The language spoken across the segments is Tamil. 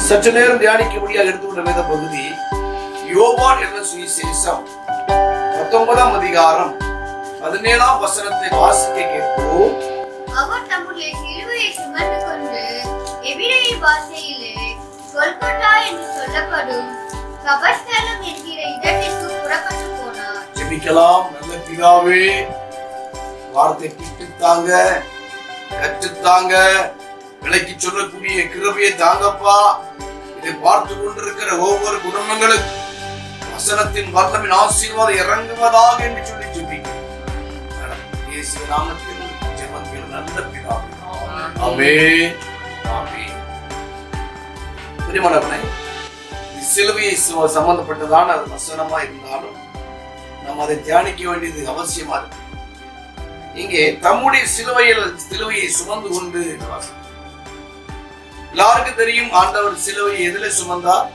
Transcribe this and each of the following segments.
சற்று நேரம் தியானிக்கும்படியாக எடுத்துக்கொண்ட வேத பகுதி யோவான் என்ற சுவிசேஷம் 19ஆம் அதிகாரம் 17ஆம் வசனத்தை வாசிக்க கேட்போம். அவர் தம்முடைய சிலுவையை சுமந்து கொண்டு எபிரேய பாஷையிலே கொல்கொத்தா என்று சொல்லப்படும் கபர்ஸ்தலம் என்கிற இடத்திற்கு புறப்பட்டு போனார். ஜெபிக்கலாம். நல்ல பிதாவே, வார்த்தை கிட்டுத்தாங்க, கற்றுத்தாங்க, விலைக்கு சொல்லக்கூடிய கிருபையை தாங்கப்பா. இதை பார்த்து கொண்டிருக்கிற ஒவ்வொரு குடும்பங்களுக்கும் வசனத்தின் வல்லமின் ஆசீர்வாதம் இறங்குவதாக என்று சொல்லி ஜெபிக்கிறேன். இயேசு நாமத்தில் ஜெபத்தில் நல்ல பிதாவே, ஆமென், ஆமென். பிரியமானவர்களே, சிலுவையை சம்பந்தப்பட்டதான வசனமா இருந்தாலும் நாம் அதை தியானிக்க வேண்டியது அவசியமா இருக்கு. இங்கே தம்முடைய சிலுவையை சுமந்து கொண்டு எல்லாருக்கும் தெரியும், ஆண்டவர் சிலுவையை எதில சுமந்தார்?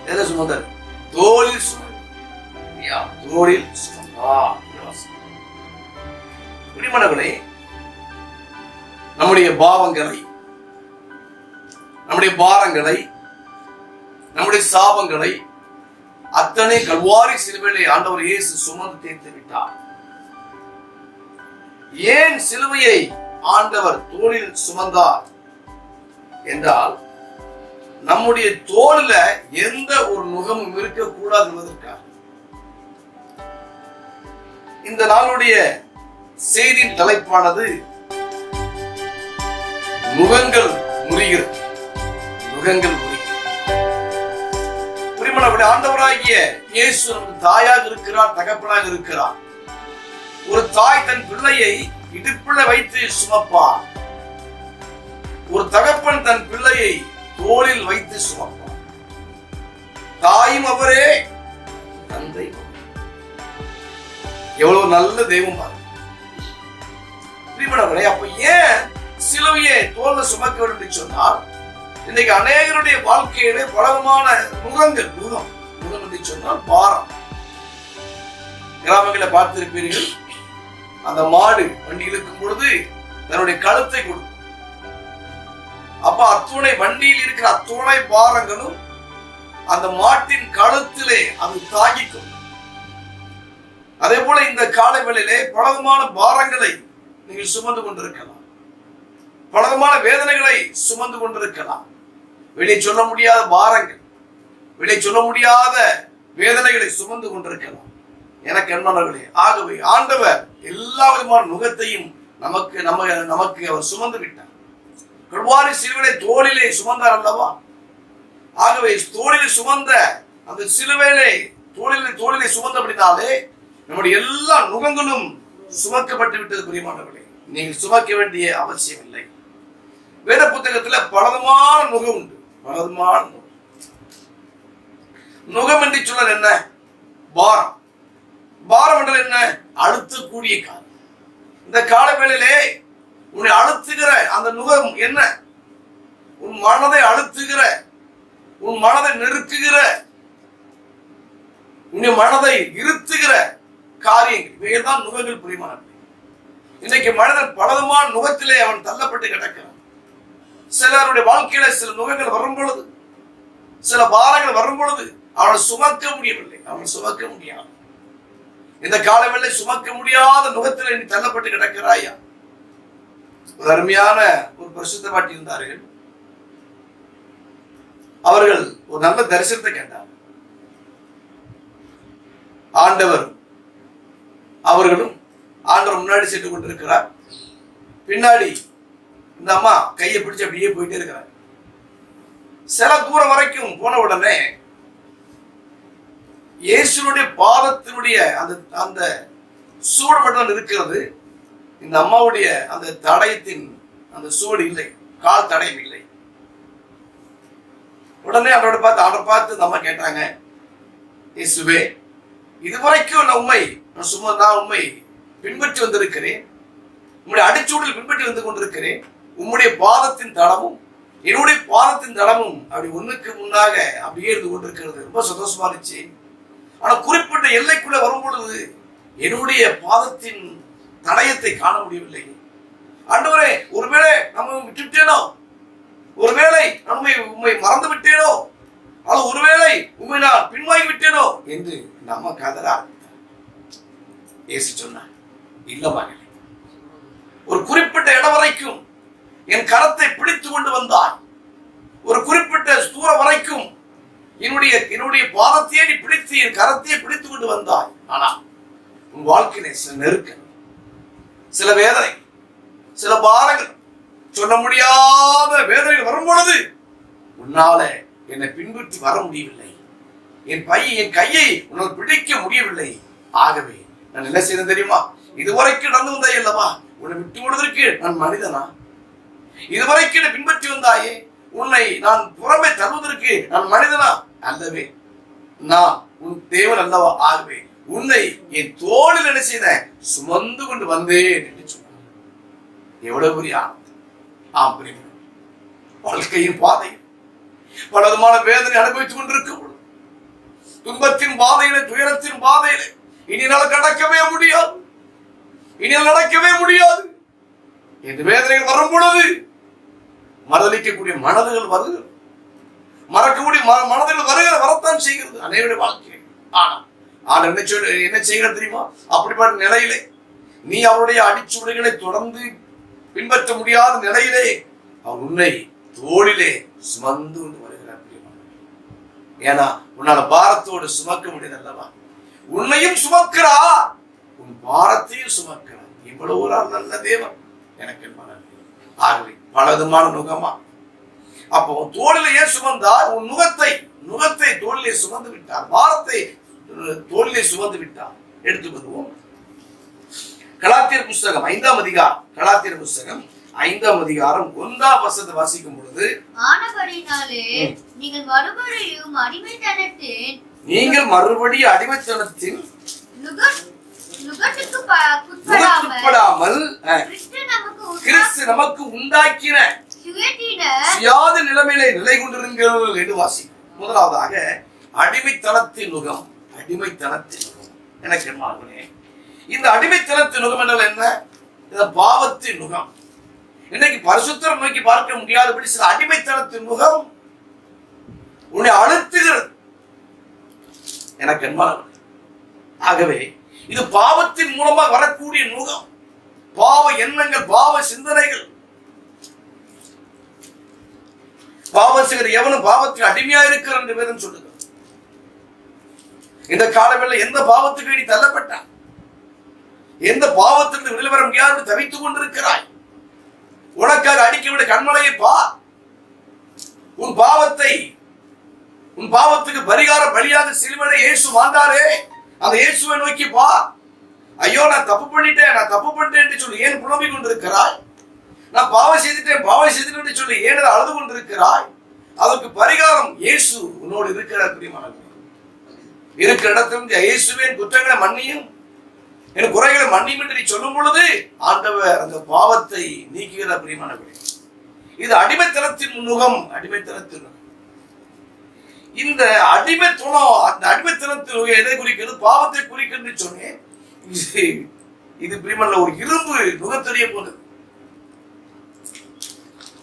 எதில சுமந்தார்? தோளில் சுமந்தார். தோளில் சுமந்தார். பிரியமானவர்களே, நம்முடைய பாவங்களை, நம்முடைய பாரங்களை, நம்முடைய சாபங்களை அத்தனை கல்வாரி சிலுவையிலே ஆண்டவர் இயேசு சுமந்து தீர்த்து விட்டார். ஏன் சிலுவையை ஆண்டவர் தோளில் சுமந்தார் என்றால், நம்முடைய தோளில எந்த ஒரு நுகமும் இருக்கக்கூடாது என்பதற்காக. இந்த நாளுடைய செய்தியின் தலைப்பானது நுகங்கள் முறிகிறது. நுகங்கள் முறிகிறது. பிரியமானவர்களே, ஆண்டவராகிய இயேசு நமக்கு தாயாக இருக்கிறார், தகப்பனாக இருக்கிறார். ஒரு தாய் தன் பிள்ளையை இடுப்பில் வைத்து சுமப்பார். ஒரு தகப்பன் தன் பிள்ளையை தோளில் வைத்து சுமப்பார். தாயும் அவரே, தந்தை எவ்வளவு நல்ல தெய்வம் பாருங்க. பிரியமானவர்களே, அப்ப ஏன் சிலுவையை தோல்ல சுமக்க வேண்டும் என்று சொன்னால், இன்னைக்கு அநேகருடைய வாழ்க்கையிலே பலமான நுகங்கள், நுகம் என்று சொன்னால் பாரம். கிராமங்களை பார்த்திருப்பீர்கள், அந்த மாடு வண்டி இழுக்கும் பொழுது தன்னுடைய கழுத்தை கொடுக்கும். அப்ப அத்துணை வண்டியில் இருக்கிற அத்துணை பாரங்களும் அந்த மாட்டின் கழுத்திலே அது தாங்கிக்கும். அதே போல இந்த காலை வேளையிலே பலவிதமான பாரங்களை நீங்கள் சுமந்து கொண்டிருக்கலாம். பலவிதமான வேதனைகளை சுமந்து கொண்டிருக்கலாம். வெளியே சொல்ல முடியாத பாரங்கள், வெளியே சொல்ல முடியாத வேதனைகளை சுமந்து கொண்டிருக்கலாம். எனக்கு அன்பானவர்களே, ஆகவே ஆண்டவர் எல்லா விதமான நுகத்தையும் நமக்கு அவர் சுமந்து விட்டார். கல்வாரி சிலுவையை தோளிலே சுமந்தார் அல்லவா? ஆகவே தோளிலே சுமந்த அந்த சிலுவையிலே தோளிலே சுமந்தபடினாலே நம்முடைய எல்லா நுகங்களும் சுமக்கப்பட்டு விட்டது. பிரியமானவர்களே, நீங்கள் சுமக்க வேண்டிய அவசியம் இல்லை. வேத புத்தகத்துல பலவிதமான நுகம் உண்டு. பலவிதமான நுகம் என்று சொல்ல என்ன? பாரம். பாரம் என்றால் என்ன? அழுத்தக்கூடிய காலம். இந்த கால வேளையிலே உன்னை அழுத்துகிற அந்த நுகம் என்ன? உன் மனதை அழுத்துகிற, உன் மனதை நெருக்குகிற, உன் மனதை இருத்துகிற காரியங்கள், இவைதான் நுகங்கள். பிரியமானவர்களே, இன்றைக்கு மனிதன் பலவிதமான நுகத்திலே அவன் தள்ளப்பட்டு கிடக்கிறான். சிலருடைய வாழ்க்கையில சில நுகங்கள் வரும் பொழுது, சில பாரங்கள் வரும் பொழுது அவனை சுமக்க முடியவில்லை. அவனை சுமக்க முடியாது. இந்த காலவேளை சுமக்க முடியாத நுகத்தில் நீ தள்ளப்பட்டு கிடக்கிறாயா? ஒரு அருமையான ஒரு பரிசுத்த பாட்டி இருந்தார்கள். அவர்கள் ஒரு நல்ல தரிசனத்தை கேட்டார். ஆண்டவர் அவர்களும் ஆண்டவர் முன்னாடி சென்று கொண்டிருக்கிறார். பின்னாடி இந்த அம்மா கையை பிடிச்சு அப்படியே போயிட்டே இருக்கிறார். சில தூரம் வரைக்கும் போன உடனே இயேசுனுடைய பாதத்தினுடைய அந்த சூடு மட்டும் இருக்கிறது. இந்த அம்மாவுடைய அந்த தடயத்தின் அந்த சூடு இல்லை, கால் தடயம் இல்லை. உடனே ஆண்டவர் பார்த்து இந்த அம்மா கேட்டாங்க, இயேசுவே, இதுவரைக்கும் நான் உம்மை பின்பற்றி வந்திருக்கிறேன். உம்முடைய அடிச்சூடில் பின்பற்றி வந்து கொண்டிருக்கிறேன். உம்முடைய பாதத்தின் தடமும் என்னுடைய பாதத்தின் தடமும் அப்படி ஒண்ணுக்கு முன்னாக அப்படியே இருந்து கொண்டிருக்கிறது. ரொம்ப சந்தோஷமா இருந்துச்சு. ஆனா குறிப்பிட்ட எல்லைக்குள்ள வரும் பொழுது என்னுடைய பாதத்தின் தடயத்தை காண முடியவில்லை. ஆண்டவரே, ஒருவேளை நம்ம விட்டுட்டேனோ, ஒருவேளை நான் உண்மை மறந்து விட்டேனோ, அல்லது ஒருவேளை உண்மை நான் பின்வாங்கி விட்டேனோ என்று நம்ம கதற ஆரம்பித்தார். இயேசு சொன்னார், இல்ல மகளே, ஒரு குறிப்பிட்ட இடம் வரைக்கும் என் கரத்தை பிடித்து கொண்டு வந்தாய், ஒரு குறிப்பிட்ட தூரம் வரைக்கும் என்னுடைய பாதத்தையே நீ பிடித்து என் கரத்தையே பிடித்து கொண்டு வந்தாய். ஆனா உன் வாழ்க்கையில சில நெருக்கம், சில வேதனை, சில பாரங்கள், சொல்ல முடியாத வேதனைகள் வரும் பொழுது உன்னால என்னை பின்பற்றி வர முடியவில்லை, என் கையை உன்னால் பிடிக்க முடியவில்லை. ஆகவே நான் என்ன செய்தேன் தெரியுமா? இதுவரைக்கும் நடந்து வந்தாய் அல்லவா, உன்னை விட்டு விடுவதற்கு நான் மனிதனா? இதுவரைக்கும் என்னை பின்பற்றி வந்தாயே, உன்னை நான் புறமே தருவதற்கு நான் மனிதனா? அல்லவே, நான் உன் தேவன் அல்லவா. ஆகவே உன்னை என் தோளில் என்ன செய்த, சுமந்து கொண்டு வந்தேன் என்று சொன்னார். எவ்வளவு பெரிய ஆனந்தம்! வாழ்க்கையின் பாதை பலவிதமான வேதனை அனுபவித்துக் கொண்டிருக்கும் துன்பத்தின் பாதையில, துயரத்தின் பாதையில இனியால் கடக்கவே முடியாது, இனியால் நடக்கவே முடியாது என்று வேதனைகள் வரும் பொழுது மறுதளிக்கக்கூடிய மனதுகள் வருகிறது, மறக்கக்கூடிய மனதுகள் வரத்தான் செய்கிறது அனைவருடைய வாழ்க்கை. ஆனா என்ன செய்கிறது தெரியுமா? அப்படிப்பட்ட நிலையிலே நீ அவருடைய அடிச்சுவடுகளை தொடர்ந்து பின்பற்ற முடியாத நிலையிலே அவர் உன்னை தோளிலே சுமந்து கொண்டு வருகிறார். ஏன்னா உன்னால பாரத்தோடு சுமக்க முடியாது அல்லவா? உன்னையும் சுமக்கிறா, உன் பாரத்தையும் சுமக்கிறார். இவ்வளவு ஒரு நல்ல தேவன் எனக்கு. ஆகவே பலவிதமான நுகமா அப்போ தோளிலே ஏன் சுமந்தார்? உன் நுகத்தை தோளிலே சுமந்து விட்டார், பாரத்தை தோளிலே சுமந்து விட்டார். எடுத்துக்கொள்வோம் கலாத்தியர் புஸ்தகம் 5ஆம் அதிகாரம், கலாத்தியர் புஸ்தகம் 5ஆம் அதிகாரம் 1ஆம் வசனத்தை வாசிக்கும் பொழுது, ஆனபடினாலே நீங்கள் மறுபடியும் அடிமைத்தனத்தின் நுகத்துக்கு உட்படாமல் கிறிஸ்து நமக்கு உண்டாக்கின சுயாத நிலைமையிலே நிலை கொண்டிருங்கள் என்று வாசிக்கும். முதலாவதாக அடிமைத்தனத்தின் நுகம். அடிமைத்தனத்தின் நுகம் எனக்கு என்ன? இந்த அடிமைத்தனத்தின் நுகம் என்றால் என்ன? இந்த பாவத்தின் நுகம். இன்னைக்கு பரிசுத்தம் நோக்கி பார்க்க முடியாதபடி சில அடிமைத்தனத்தின் நுகம் உன்னை அழுத்துகிறது எனக்கு என்பார்கள். ஆகவே இது பாவத்தின் மூலமாக வரக்கூடிய நுகம், பாவ எண்ணங்கள், பாவ சிந்தனைகள். பாவம் செய்கிற எவனும் பாவத்துக்கு அடிமையா இருக்கிறான் என்று வேதம் சொல்லுங்க. இந்த காலங்களில் எந்த பாவத்துக்கு நீ தள்ளப்பட்டான், எந்த பாவத்திற்கு வெளியே வர முடியாது தவித்துக் கொண்டிருக்கிறாய், உனக்காக அடிக்கவிட கண்மலையை பார். உன் பாவத்துக்கு பரிகார பலியாக சிலுவையிலே இயேசு வாழ்ந்தாரே, அந்த இயேசுவை நோக்கி பார். ஐயோ நான் தப்பு பண்ணிட்டேன் என்று சொல்லி ஏன் புலம்பிக் கொண்டிருக்கிறாய்? நான் பாவம் செய்துட்டேன் சொல்லி ஏன் அழுது கொண்டிருக்கிறாய்? அதற்கு பரிகாரம் இயேசு உன்னோடு இருக்கிறார். இருக்கிற இடத்துல இயேசுவே என் குற்றங்களை மன்னியும், என் குறைகளை மன்னியும் என்று சொல்லும் பொழுது ஆண்டவர் அந்த பாவத்தை நீக்குகிறார். பிரியமானவர்களே, இது அடிமைத்தனத்தின் நுகம். அடிமைத்தனத்தின் நுகம். இந்த அடிமைத்தனம், அந்த அடிமைத்தனத்தின் எதை குறிக்கிறது? பாவத்தை குறிக்கிறது சொன்னேன். இது பிரியமான ஒரு இரும்பு நுகத்தெரிய போனது.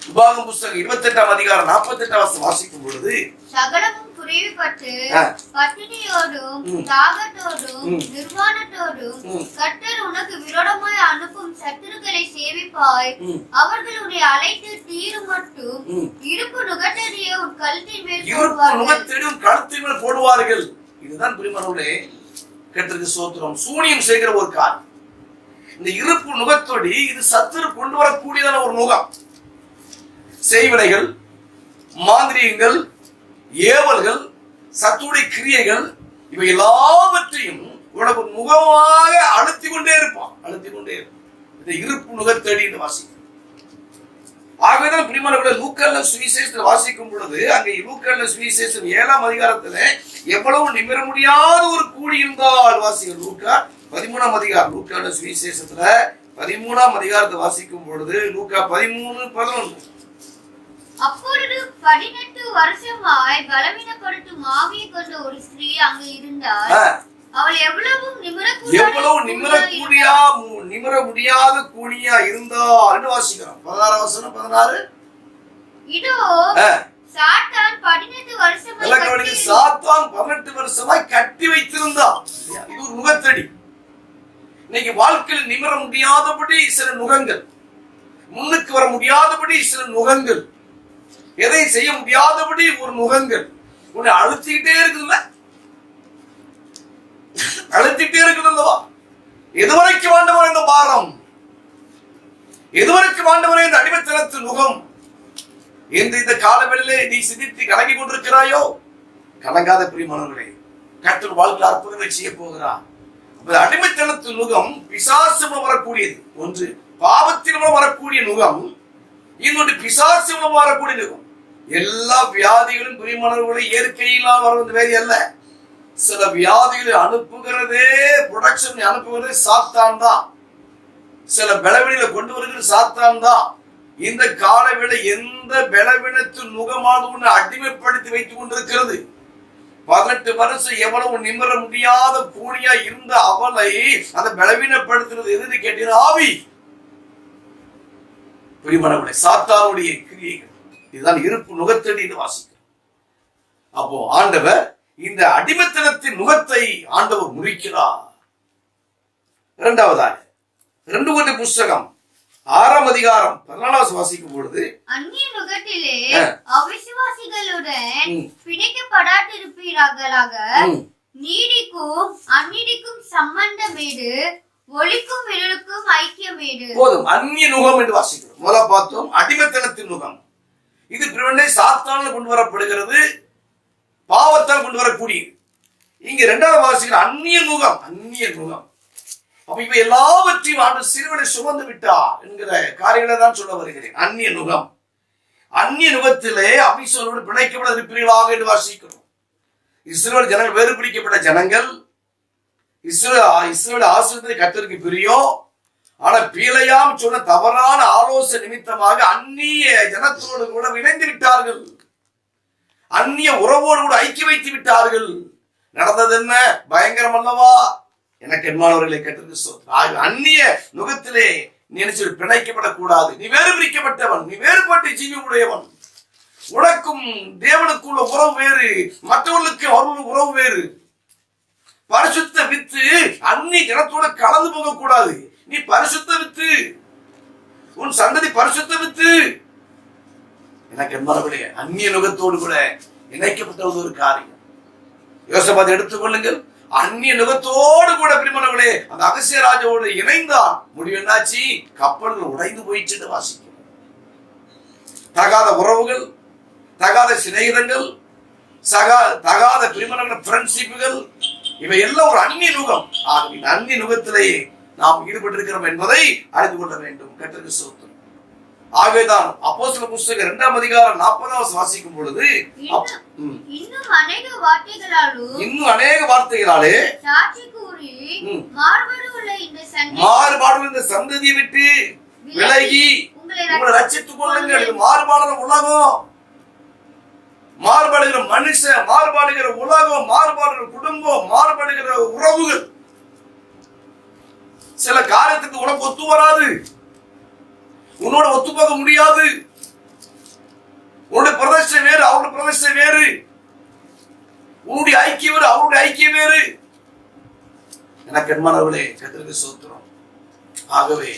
உபாகம் புஸ்தகம் 28ஆம் அதிகாரம் 48ஆம் வசனம் வாசிக்கும் பொழுது, சகலமும் குறைவுபட்டு பட்டினியோடும் தாகத்தோடும் நிர்வாணத்தோடும் கர்த்தர் உனக்கு விரோதமாய் அனுப்பும் சத்துருக்களை சேவிப்பாய். அவர்களுடைய அழைத்து தீரும் மட்டும் இடுப்பு நுகத்தடியை உன் கழுத்தின் மேல் போடுவார்கள். இதுதான் பிரியமானவர்களே கர்த்தருக்கு ஸ்தோத்திரம். சூனியம் செய்கிற ஒரு கால். இந்த இருப்பு நுகத்தொடி இது சத்துரு கொண்டு வரக்கூடியதான ஒரு நுகம். செய்வினைகள், மாந்திரியங்கள், ஏவல்கள், சத்துடைய கிரியைகள், இவை எல்லாவற்றையும் உனக்கு முகமாக அழுத்திக் கொண்டே இருப்பான். இந்த இருப்பு நுகத்தடி என்று வாசிக்கும். ஆகவேதான் பிரியமானவர்களே லூக்கா சுவிசேஷத்தில் வாசிக்கும் பொழுது அங்கே லூக்கா சுவிசேஷம் 7ஆம் அதிகாரத்துல எவ்வளவு நிமிர முடியாத ஒரு கூடி இருந்தால் வாசிக்கும். லூக்கா 13ஆம் அதிகாரம், லூக்கா சுவிசேஷத்துல 13ஆம் அதிகாரத்தை வாசிக்கும் பொழுது லூக்கா 13:11, அப்பொழுது 18 வருஷமாய் பலவீனப்படுத்தும் ஆவியை கொண்ட ஒரு ஸ்திரீ அங்கு இருந்தாள். அவள் எவ்வளவு நிமிர முடியாத கூனியா இருந்தாள் என்று வாசிக்கிறோம். 16 வசனம் 16 இதோ சாத்தான் 18 வருஷமாய் சாத்தான் 18 வருஷமாய் கட்டி வைத்திருந்தான். இது ஒரு நுகத்தடி. இன்னைக்கு வாழ்க்கையில் நிமிர முடியாதபடி சில நுகங்கள், முன்னுக்கு வர முடியாதபடி சில நுகங்கள், எதை செய்ய முடியாதபடி ஒரு நுகங்கள் உன்னை அழுத்திக்கிட்டே இருக்குதுல்ல, அழுத்திட்டே இருக்குது அல்லவா? எதுவரைக்கும் ஆண்டவரே இந்த பாரம், எதுவரைக்கும் ஆண்டவரே இந்த அடிமைத்தனத்து நுகம் என்று இந்த காலவெளியிலே நீ சிந்தித்து கலங்கி கொண்டிருக்கிறாயோ? கலங்காத பிரியமானவர்களே, கர்த்தர் வாழ்க்கையில் அற்புதங்களை செய்ய போகிறார். அடிமைத்தனத்து நுகம் பிசாசு வரக்கூடியது. ஒன்று பாவத்தின் வரக்கூடிய நுகம், இன்னொன்று பிசாசு வரக்கூடிய நுகம். எல்லா வியாதிகளும் பிரியமானவர்களை இயற்கையினால் வருவது வேறு அல்ல. சில வியாதிகளை அனுப்புகிறதே, ப்ரொடக்ஷன் அனுப்புகிறதே சாத்தான் தான். சில பலவீனங்களை கொண்டு வருகிறது சாத்தான் தான். இந்த காலவேளை எந்த பலவீனத்து நுகமானது அடிமைப்படுத்தி வைத்துக் கொண்டிருக்கிறது. 18 வருஷம் எவ்வளவு நிமிர முடியாத கூலியா இருந்த அவளை அந்த பலவீனப்படுத்துறது எதுன்னு கேட்டீங்கன்னா ஆவி. பிரியமானவர்களே, சாத்தானுடைய கிரியைகள் இதுதான் இருப்பு நுகத்தடி வாசிக்கும். அப்போ ஆண்டவர் இந்த அடிமைத்தனத்தின் நுகத்தை ஆண்டவர் முறிக்கிறார். இரண்டாவதாக 2 கொரிந்தியர் புஸ்தகம் 6ஆம் அதிகாரம் 14 வாசிக்கும் பொழுது, அந்நிய நுகத்திலே அவிசுவாசிகளுடன் பிணைக்கப்படாதிருப்பீர்களாக, நீதிக்கும் அநீதிக்கும் சம்பந்தமேது, ஒளிக்கும் இருளுக்கும் ஐக்கியமேது. போதும், அந்நிய நுகம் என்று வாசிக்கிறோம். முதல்ல பார்த்தோம் அடிமைத்தனத்தின் நுகம். இது பிறனை சாத்தானால் கொண்டு வரப்படுகிறது, பாவத்தால் கொண்டு வரக்கூடியது. இங்க 2வது வாசிக்கிற அந்நிய நுகம். அந்நிய நுகம் அப்ப இவ எல்லாவற்றையும் ஆண்டு சிறுவனை சுமந்து விட்டார் என்கிற காரியங்களை தான் சொல்ல வருகிறேன். அந்நிய நுகம். அந்நிய நுகத்திலே அபிசோரோடு பிணைக்கப்பட இருப்பீர்களாக என்று வாசிக்கிறோம். இஸ்ரவேல் ஜனங்கள் வேறு பிடிக்கப்பட்ட ஜனங்கள். இஸ்ரவேல் ஆசிரியத்தை கர்த்தருக்கு பிரியம். ஆனா பீலையாம் சொன்ன தவறான ஆலோசனை நிமித்தமாக அந்நிய ஜனத்தோடு கூட இணைந்து விட்டார்கள். அந்நிய உறவோடு கூட ஐக்கிய வைத்து விட்டார்கள். நடந்தது என்ன? பயங்கரம் அல்லவா? எனக்கு என்மானவர்களை கற்றுக்கு அந்நிய நுகத்திலே நினைச்சு பிணைக்கப்படக்கூடாது. நீ வேறு பிரிக்கப்பட்டவன், நீ வேறுபட்டு ஜீவி உடையவன். உனக்கும் தேவனுக்குள்ள உறவு வேறு, மற்றவர்களுக்கு அவர்களுக்கு உறவு வேறு. பரிசுத்த வித்து அந்நிய ஜனத்தோட கலந்து போக கூடாது. நீ பரிசுத்த வித்து, உன் சந்ததி பரிசுத்த வித்து. எனக்கு என்மானவர்களே, அந்நிய நுகத்தோடு கூட இணைக்கப்பட்ட ஒரு காரியம். யோசபாத்தை எடுத்துக்கொள்ளுங்கள். அந்நிய நுகத்தோடு கூட பிரிமணங்களே அந்த அகசிய ராஜாவோடு இணைந்தான். முடிவு என்னாச்சு? கப்பல்கள் உடைந்து போயிட்டு வாசிக்கும். தகாத உறவுகள், தகாத சிநேகிதங்கள், தகாத பிரிமணங்கள், ஃப்ரெண்ட்ஷிப்புகள், இவை எல்லாம் ஒரு அந்நிய நுகம். ஆகவே அந்நிய நுகத்திலேயே நாம் ஈடுபட்டிருக்கிறோம் என்பதை அறிந்து கொள்ள வேண்டும். கர்த்தருக்கு ஸ்தோத்திரம். ஆகவேதான் அப்போஸ்தலர் புஸ்தகம் 2ஆம் அதிகாரம் 40வது வாசிக்கும் பொழுது, இன்னும் அநேக வார்த்தைகளாலே சாட்சி கூறி மாறுபாடுள்ள இந்த சந்ததியை விட்டு விலகி உங்களை ரட்சித்துக் கொள்ளுங்கள். மாறுபாடுற உலகம், மாறுபாடுகிற மனுஷன், மாறுபாடுகிற உலகம், மாறுபாடுகிற குடும்பம், மாறுபாடுகிற உறவுகள். சில காரியத்துக்கு உனக்கு ஒத்து வராது, உன்னோட ஒத்து போக முடியாது. உன்னுடைய பிரதேசம் வேறு, அவருடைய பிரதேசம் வேறு. உன்னுடைய ஐக்கியம் வேறு, அவருடைய ஐக்கியம் வேறு. எனக்கு என்மானவர்களே, கர்த்தருக்கு ஸ்தோத்திரம். ஆகவே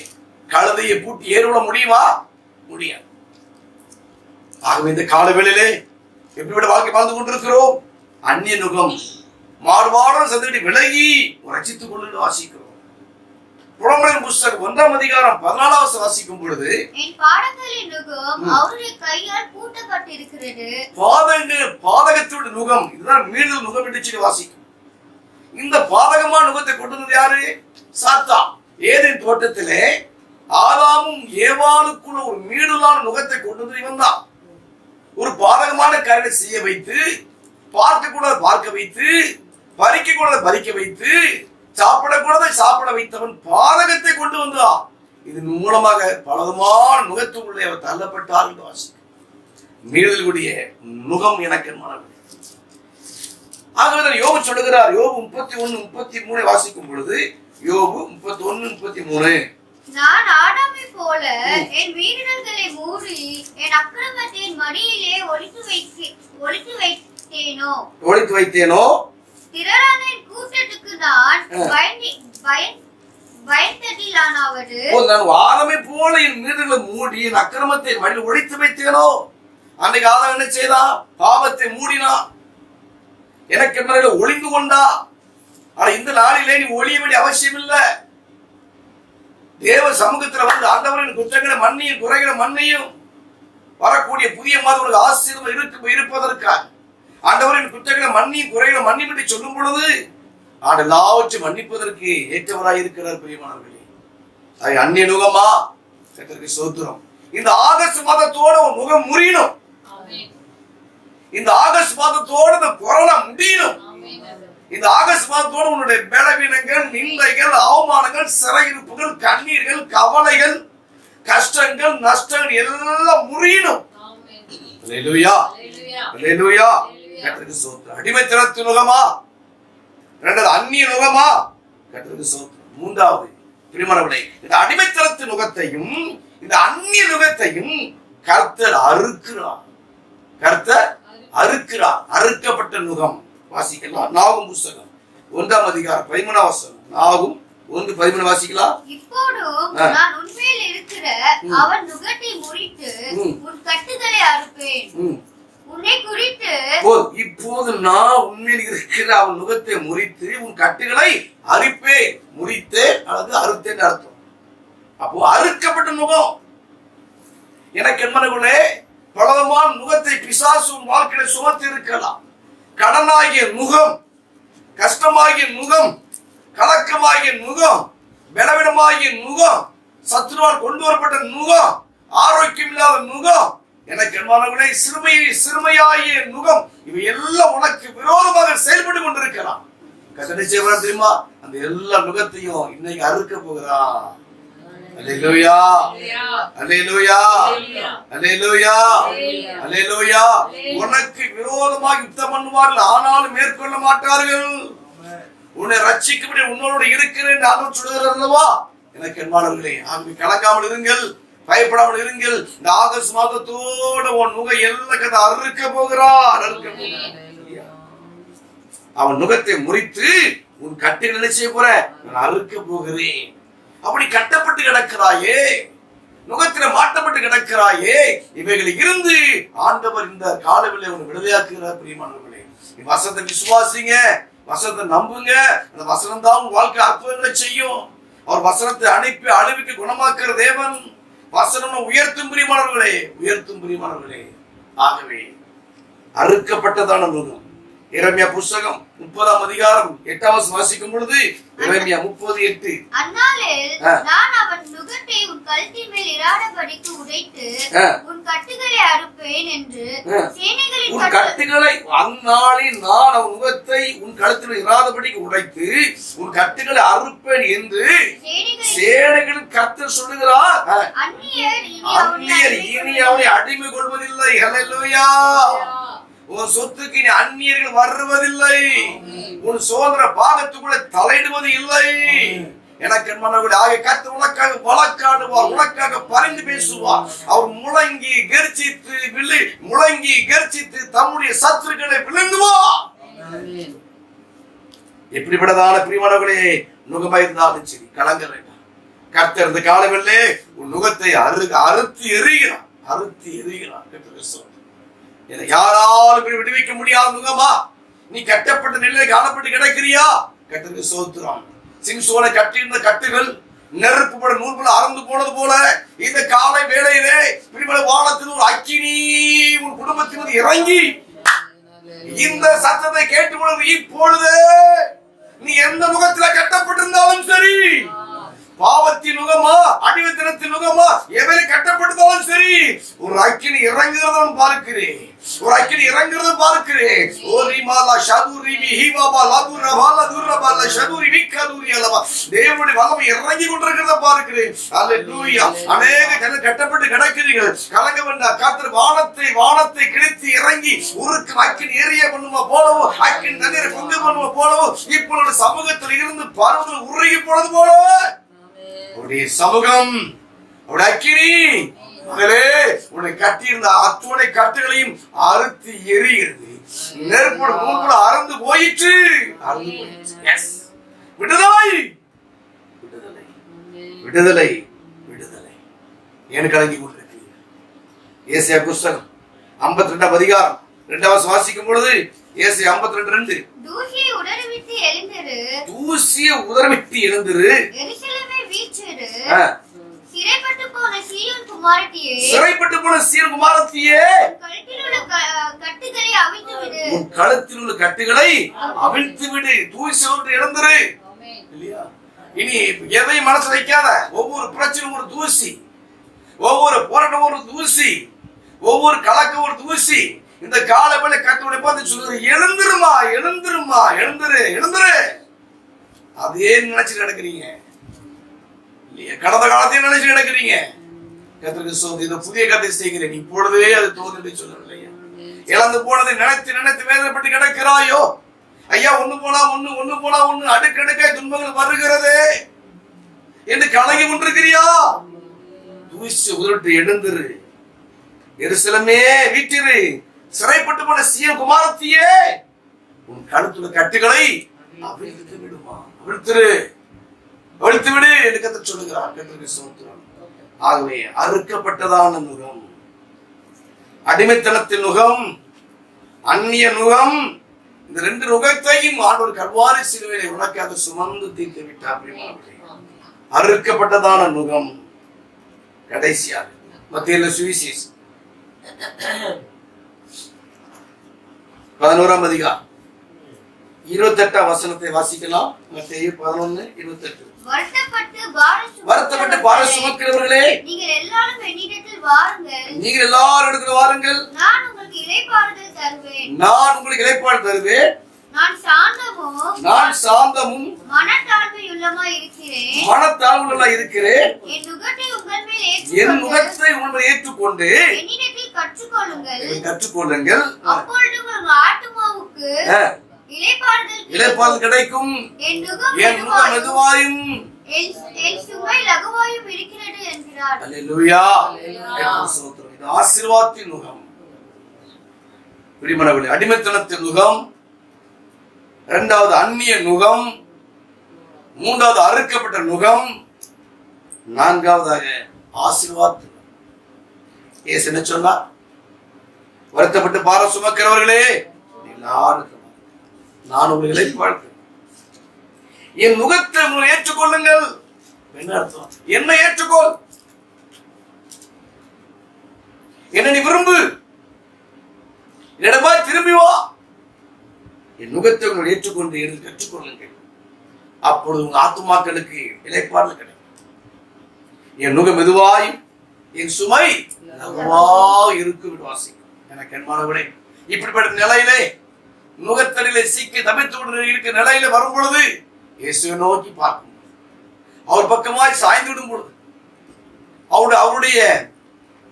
கழுதையை பூட்டி ஏறிவிட முடியுமா? முடியாது. ஆகவே இந்த காலவேளையிலே எப்படிப்பட்ட வாழ்க்கை வாழ்ந்து கொண்டிருக்கிறோம்? அந்நிய நுகம், மாறுபாடான சந்ததி விலகி ரட்சித்துக் கொண்டு வாசிக்கிறோம். புலம்பலின் புஸ்தகம் 1ஆம் அதிகாரம் 14வது வாசிக்கும் பொழுது, என் பாதங்களின் நுகம் அவருடைய கையால் பூட்டப்பட்டிருக்கிறது. பாதகத்தோட நுகம், இதுதான் மீறுதல் நுகம் என்று சொல்லி வாசிக்கும். இந்த பாதகமான நுகத்தை கொண்டு வந்தது யாரு? சாத்தான். ஏதேன் தோட்டத்திலே ஆதாமும் ஏவாளுக்குள்ள ஒரு மீறுதலான நுகத்தை கொண்டு வந்து இவன் தான். ஒரு பாதகமான காரியத்தை செய்ய வைத்து, பார்க்க கூட பார்க்க வைத்து, பறிக்க கூட பறிக்க வைத்து, சாப்பிடக்கூடாத சாப்பிட வைத்தவன் பாதகத்தை கொண்டு வந்தான். இதன் மூலமாக பலவிதமான நுகத்துக்குள்ளே அவர் தள்ளப்பட்டார் என்று வாசிக்கும். மீறுதலுடைய நுகம் எனக்கு மனம். ஆகவே யோபு சொல்லுகிறார். யோபு 31:33 வாசிக்கும் பொழுது, யோபு 31:33, நான் ஆதாமை போல என் மீறுதல்களை மூடி என் அக்கிரமத்தின் மடியிலே ஒளித்து வைத்தேனோ திரளான என் கூட்டத்துக்கு நான் பயந்ததில்லானாவது நான் வாரமே போல என் மீறுதலை மூடி என் அக்கிரமத்தை மடியில் ஒளித்து வைத்தேனோ. அன்றைக்கு ஆதாம் என்ன செய்தா? பாவத்தை மூடினா, எனக்கு என்ன ஒளிந்து கொண்டா. ஆனா இந்த நாளிலே நீ ஒளிய வேண்டிய அவசியம் இல்லை. தேவ சமூகத்துல வந்து ஆண்டவரின் குற்றங்களை மன்னியும் குறைகளை மன்னியும் வரக்கூடிய புதிய மாதம் ஆசீர்வாதம் இருப்பதற்காக ஆண்டவரின் குற்றங்களை மன்னியும் குறைகளை மன்னியும் என்று சொல்லும் பொழுது ஆண்டு எல்லாவற்றையும் மன்னிப்பதற்கு ஏற்றவராய் இருக்கிறார். பிரியமானவர்களே, அது அந்நிய நுகமா கர்த்தருக்கு ஸ்தோத்திரம். இந்த ஆகஸ்ட் மாதத்தோட உன் முகம் முறியணும். இந்த ஆகஸ்ட் மாதத்தோட இந்த கொரோனா முடியணும். இந்த ஆகஸ்ட் மாதத்தோடு உன்னுடைய பலவீனங்கள், நிந்தைகள், அவமானங்கள், சிறையிருப்புகள், கண்ணீர்கள், கவலைகள், கஷ்டங்கள், நஷ்டங்கள் எல்லாம் முறியணும். அல்லேலூயா, அல்லேலூயா. கர்த்தருக்கு ஸ்தோத்திரம். அடிமைத்தனத்தின் நுகமா, இரண்டாவது அந்நிய நுகமா, கர்த்தருக்கு ஸ்தோத்திரம். மூன்றாவது பிரியமானவர்களே, இந்த அடிமைத்தனத்தின் நுகத்தையும் இந்த அந்நிய நுகத்தையும் கர்த்தர் அறுக்கிறார். கர்த்தர் அறுக்கிறார். அறுக்கப்பட்ட நுகம் வாசிக்கலாம். நாகும் புஸ்தகம் 1 அதிகாரம் 13 வசனம். நாகும் 1:13 வாசிக்கலாம். இப்போதும் நான் உன்மேல் இருக்கிற அவன் நுகத்தை முறித்து உன் கட்டுகளை அறுப்பேன். உன்னை குறித்து இப்போது நான் உன்மேல் இருக்கிற அவன் நுகத்தை முறித்து உன் கட்டுகளை அறுப்பேன். முறித்தேன் அல்லது அறுத்தேன் அர்த்தம். அப்போ அறுக்கப்பட்ட நுகம். எனக்கு என்பனே பலவிதமான நுகத்தை பிசாசு உன் வாழ்க்கையில சுமத்தி இருக்கலாம். கடனாகிய நுகம், கஷ்டமாகிய நுகம், கலக்கமாகிய நுகம், பலவீனமாகிய நுகம், சத்துருவால் கொண்டு வரப்பட்ட நுகம், ஆரோக்கியம் இல்லாத நுகம், எனக்கு என்பனே சிறுமையாகிய நுகம், இவை எல்லாம் உனக்கு விரோதமாக செயல்பட்டு கொண்டிருக்கலாம். கட்டளை செய்வார் தெரியுமா? அந்த எல்லா நுகத்தையும் இன்னைக்கு அறுக்க போகிறார். அல்லேலூயா, அல்லேலூயா, அல்லேலூயா, அல்லேலூயா. உனக்கு விரோதமாக யுத்தம் பண்ணுவார்கள், ஆனாலும் மேற்கொள்ள மாட்டார்கள். உன்னை ரட்சிக்கும்படி உன்னோடு இருக்கிறேன் ஆண்டவர் சொல்கிறார் அல்லவா? எனக்கு என்பார்களே, ஆகவே கலங்காமல் இருங்கள், பயப்படாமல் இருங்கள். இந்த ஆகஸ்ட் மாதத்தோட உன் நுகை எல்லாம் கதை அறுக்க போகிறார். அவன் நுகத்தை முறித்து உன் கட்டை நினைச்சே போற நான் அறுக்க போகிறேன். அப்படி கட்டப்பட்டு கிடக்கிறாயே, நுகத்தில மாட்டப்பட்டு கிடக்கிறாயே, இவைகளை இருந்து ஆண்டவர் இந்த காலவெளியை உன்னை விடுதலையாக்குகிறார். பிரியமானவர்களே, வசனத்தை விசுவாசிங்க, வசனத்தை நம்புங்க. அந்த வசனம் தான் உங்க வாழ்க்கை அற்புதங்களை செய்யும். அவர் வசனத்தை அனுப்பி அழுவிக்கு குணமாக்குற தேவன். வசனம் உயர்த்தும் பிரியமானவர்களே, உயர்த்தும் பிரியமானவர்களே. ஆகவே அறுக்கப்பட்டதான நுகம். எரேமியா புஸ்தகம் 30 அதிகாரம் 8 வாசிக்கும் பொழுது எரேமியா 30:8 அந்நாளில் நான் அவன் நுகத்தை உன் கழுத்தின் மேல் இராதபடிக்கு உடைத்து உன் கட்டுகளை அறுப்பேன் என்று சேனைகளின் உன் கட்டுகளை அந்நாளில் நான் அவன் நுகத்தை உன் கழுத்தில் இராதபடிக்கு உடைத்து உன் கட்டுகளை அறுப்பேன் என்று சேனைகளின் கர்த்தர் சொல்லுகிறார். அந்நியர் இனி அவனை அடிமை கொள்வதில்லை. ஹல்லேலூயா. உன் சொத்துக்கு இனி அந்நியர்கள் வருவதில்லை. உன் சுதந்திர பாகத்துக்குள்ள தலையிடுவது இல்லை. எனக்கு கர்த்தர் உனக்காக வழக்காடுவார், உனக்காக பரிந்து பேசுவார். அவர் முழங்கி கர்ச்சித்து தம்முடைய சத்துருக்களை விழுங்குவார். எப்படிப்பட்டதான பிரியமானவர்களே நுகமா இருந்தாலும் சரி, கலங்க வேண்டாம். கர்த்தர் இந்த காலங்களிலே உன் நுகத்தை அறுத்து எறிகிறார். யாராலும் விடுவிக்க முடியாத நுகமா? நீ கட்டப்பட்ட நிலையில் காணப்பட்டு கிடக்கிறியா? கர்த்தருக்கு ஸ்தோத்திரம். சிம்சோனை கட்டியிருந்த கட்டுகள் நெருப்பு போல நூல் போல அறந்து போனது போல இந்த காலை வேளையிலே வானத்தில் ஒரு அக்கினி உன் குடும்பத்தின் இறங்கி இந்த சத்தத்தை கேட்டு இப்பொழுது நீ எந்த முகத்துல கட்டப்பட்டிருந்தாலும் சரி, பாவத்தின் நுகமா அடிமைத்தனத்தின் நுகமா எவரை கட்டப்பட்டதாலும் சரி, ஒரு அக்கினி இறங்குகிறதும் பார்க்கிறேன். ஒரு அக்கினி இறங்குறது பார்க்கிறேன். தேவனுடைய வல்லமை இறங்கி கொண்டிருக்கிறத பார்க்கிறேன். அல்லேலூயா. அநேக ஜனங்கள் கட்டப்பட்டு கிடக்கிறீர்கள். கலங்க வேண்டாம். கர்த்தர் வானத்தை கிழித்து இறங்கி உருக்கு அக்கினி ஏறிய பண்ணுமா போலவோ, அக்கினி தண்ணீரை பொங்க பண்ணுமா போலவோ, இப்பொழுது சமூகத்தில் இருந்து பருவத்தில் உருகி போனது போல அவருடைய சமூகம், அவருடைய அக்கினி மகளே உன்னை கட்டியிருந்த அத்துணை கட்டுகளையும் அறுத்து எரிகிறது. நெருப்போட மூக்குல அறந்து போயிற்று. விடுதலை விடுதலை விடுதலை விடுதலை. ஏன் கலங்கி கொண்டிருக்கு? ஏசாயா புஸ்தகம் 52 அதிகாரம் 2 வாசிக்கும் பொழுது ஏசாயா 52:2 தூசியை உதறிவிட்டு எழுந்திரு, தூசியை உதறிவிட்டு எழுந்திரு, எருசலேமை வீற்றிரு, சிறைப்பட்டு போன சீயோன் குமாரத்தியே, சிறைப்பட்டு போன சீயோன் குமாரத்தியே, கழுத்தில் உள்ள கட்டுகளை அவிழ்த்து விடு, உன் கழுத்தில் உள்ள கட்டுகளை அவிழ்த்து விடு. தூசி ஒன்று எழுந்திரு. இல்லையா? இனி எதையும் மனசு வைக்காத. ஒவ்வொரு பிரச்சனையும் ஒரு தூசி, ஒவ்வொரு போராட்டம் ஒரு தூசி, ஒவ்வொரு கலக்கம் ஒரு தூசி. இந்த காலவேளை கட்டுடைய பார்த்து சொல்லுது, எழுந்திருமா எழுந்திருமா எழுந்திரு எழுந்திரு. அதே நினைச்சு நடக்கிறீங்க இல்லையா? கடந்த காலத்தையும் நினைச்சு நடக்கிறீங்க. கர்த்தருக்கு சோதி இந்த புதிய கதை செய்கிறேன், இப்பொழுதே அது தோல்வி சொல்லவில்லையா? இழந்து போனதை நினைத்து நினைத்து வேதனைப்பட்டு கிடக்கிறாயோ? ஐயா ஒண்ணு போனா ஒண்ணு அடுக்கடுக்காய் துன்பங்கள் வருகிறது என்று கலங்கி கொண்டிருக்கிறியா? தூசி உதறிட்டு எழுந்திரு, எருசலேமே வீற்றிரு, சிறைப்பட்டு போன சீயோன் குமாரத்தியே, உன் கழுத்துல கட்டுகளை அவிழ்த்து விடுமா, அவிழ்த்து விடு என்று கர்த்தர் சொல்லுகிறார். கர்த்தருக்கு ஸ்தோத்திரம். ஆகவே அறுக்கப்பட்டதான நுகம், அடிமைத்தனத்தின் நுகம், அந்நிய நுகம், இந்த 2 நுகத்தையும் ஆண்டவர் கல்வாரி சிலுவையிலே உனக்காக சுமந்து தீர்த்து விட்டார். அறுக்கப்பட்டதான நுகம். கடைசியாக மத்தேயு சுவிசேஷம் 11 அதிகாரம் 28 வசனத்தை வாசிக்கலாம். மத்தேயு 11:28. வருத்தப்பட்டு பாரம் சுமக்கிறவர்களே, நீங்கள் எல்லாரும் என்னிடத்தில் வாருங்கள், நீங்கள் எல்லாரும் இடத்துல வாருங்கள், நான் உங்களுக்கு இளைப்பாறுதல் தருவேன், நான் உங்களுக்கு இளைப்பாறுதல் தருவேன். நான் சாந்தமும் மனத்தாழ்மையுள்ளமாய் இருக்கிறேன். என் நுகத்தை உங்கள் மேல் ஏற்றுக்கொண்டு என்னிடத்தில் கற்றுக்கொள்ளுங்கள், அப்பொழுது உங்கள் ஆத்துமாவுக்கு இளைப்பாறுதல் கிடைக்கும். என் நுகம் மெதுவாயும் என் சுமை லகுவாயும் இருக்கிறது என்கிறார். அல்லேலூயா. இது ஆசீர்வாதத்தின் நுகம். பிரியமானவர்களே, அடிமைத்தனத்தின் நுகம், 2வது அந்நிய நுகம், 3வது அறுக்கப்பட்ட நுகம், 4வதாக ஆசீர்வாத. இயேசு என்ன சொன்னார்? வருத்தப்பட்டு பாரம் சுமக்கிறவர்களே, எல்லாரும் நான் உங்களை இளைப்பாறுதல், என் நுகத்தை உங்களை ஏற்றுக்கொள்ளுங்கள். என்ன அர்த்தம்? என்னை ஏற்றுக்கொள், என்ன நீ விரும்பு, என்னிடமா திரும்பி வா, என் நுகத்தை உங்களை ஏற்றுக்கொண்டு என்று கற்றுக்கொள்ளுங்கள். அப்பொழுது உங்க ஆத்துமாக்களுக்கு இளைப்பாறுதல் கிடைக்கும். என் நுகம் மெதுவாயும் என் சுமை லகுவாய் இருக்கும் வாசிக்கும். எனக்கு அன்பானவர்களே, இப்படிப்பட்ட நிலையிலே நுகத்தடியிலே சிக்கி தப்பித்து இருக்கிற நிலையில வரும் பொழுது இயேசுவை நோக்கி பார்க்கும், அவர் பக்கமாய் சாய்ந்து விடும் பொழுது, அவருடைய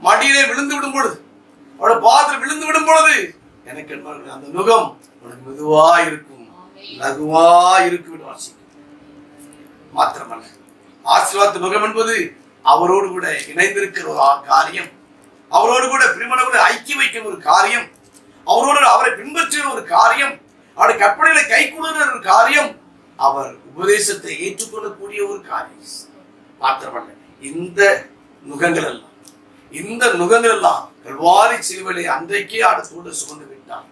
மடியிலே விழுந்து விடும் பொழுது, அவருடைய பாதத்தில் விழுந்து விடும் பொழுது, எனக்கு அந்த நுகம் உனக்கு மெதுவா இருக்கும், லகுவா இருக்கும் வாசிக்கும். மாத்திரமல்ல, ஆசீர்வாத நுகம் என்பது அவரோடு கூட இணைந்திருக்கிற ஒரு காரியம், அவரோடு கூட பிரிமணோடு ஐக்கிய வைக்கிற ஒரு காரியம், அவரோடு அவரை பின்பற்றுகிற ஒரு காரியம், அவருடைய கற்பனைகளை கை கொள்ளுகிற ஒரு காரியம், அவர் உபதேசத்தை ஏற்றுக்கொள்ளக்கூடிய ஒரு காரியம். மாத்திரமல்ல, இந்த நுகங்கள் எல்லாம் கல்வாரி சிலுவையிலே அன்றைக்கே அடுத்தோடு சுமந்து விட்டார்.